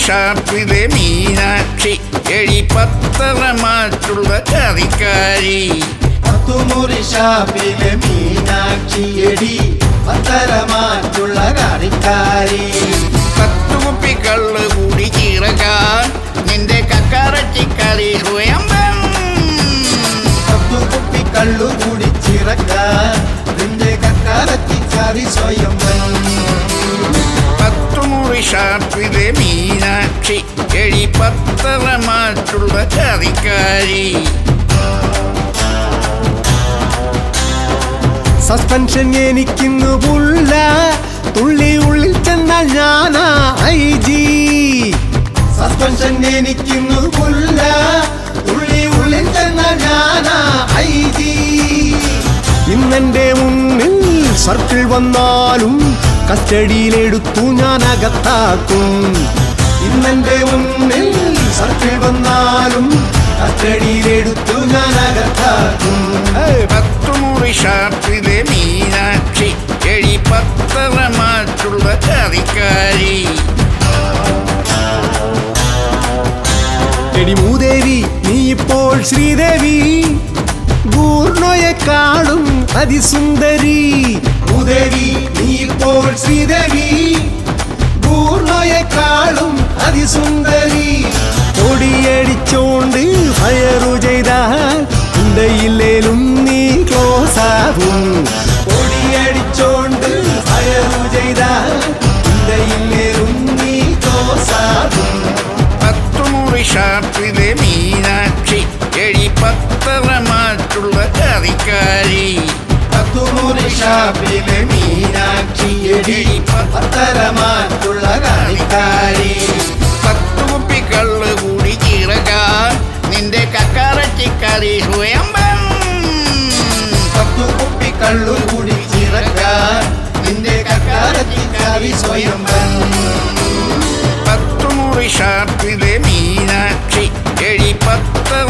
ഷാപ്പിലെ മീനാക്ഷി എഴിപ്പത്തറമാറ്റുള്ള കറിക്കാരി. പത്തുമുറി ഷാപ്പിലെ മീനാക്ഷി എടി പത്തരമാറ്റുള്ള കറിക്കാരി. 10 കുപ്പി കള്ള് കൂടി ചിറകാൻ നിന്റെ കക്കറച്ചിക്കറി സ്വയംഭം. 10 കുപ്പി കള്ളു കൂടി ചിറക്കാൻ നിന്റെ കക്കറച്ചിക്കറി സ്വയംഭം. 10 മുറി ഷാപ്പിലെ മീനാക്ഷി എഴിപ്പത്തറമാറ്റുള്ള കറിക്കാരി. സസ്പെൻഷൻ എനിക്കിന്നു പുല്ല തുള്ളി ഉള്ളിൽ ചെന്നാൽ ഞാനാ IG. സസ്പെൻഷൻ എനിക്കിന്നു പുല്ല തുള്ളി ഉള്ളിൽ ചെന്നാൽ ഞാനാ IG. ഇന്നെന്റെ മുന്നിൽ സർക്കിൾ വന്നാലും കസ്റ്റഡിയിലെടുത്തു ഞാൻ അകത്താക്കും. ഇന്നെന്റെ മുന്നിൽ സർക്കിൾ വന്നാലും കസ്റ്റഡിയിലെടുത്തു ഞാൻ അകത്താക്കും. 10 മുറി ഷാപ്പിലെ മീനാക്ഷി എഴിപ്പത്തറമാറ്റുള്ള കറിക്കാരി. എടി മൂദേവി നീ ഇപ്പോൾ ശ്രീദേവി, പൂർണ്ണയെക്കാളും അതിസുന്ദരി. ഭൂദേവി നീ ഇപ്പോൾ ശ്രീദേവി, പൂർണ്ണയെക്കാളും അതിസുന്ദരി. പൊടിയടിച്ചോണ്ട് ഫയറു ചെയ്താൽ ഉണ്ടയില്ലേലും നീ ക്ലോസ് ആകും. പൊടിയടിച്ചോണ്ട് ഫയറു ചെയ്താൽ ഉണ്ടയില്ലേലും നീ ക്ലോസ് ആകും. 10 മുറി ഷാപ്പിലെ മീനാക്ഷി എഴിപ്പത്തറമാറ്റുള്ള കറിക്കാരി. 10 മുറി ഷാപ്പിലെ മീനാക്ഷി എടി പത്തരമാറ്റുള്ള കറിക്കാരി. 10 കുപ്പി കള്ള് കൂടി ചിറകാൻ നിന്റെ കക്കറച്ചിക്കറി സ്വയംഭം. 10 കുപ്പി കള്ളു കൂടി ചിറക്കാൻ നിന്റെ കക്കാരത്തിക്കാരി സ്വയംഭം. 10 മുറി ഷാപ്പിലെ മീനാക്ഷി എഴിപ്പത്തറ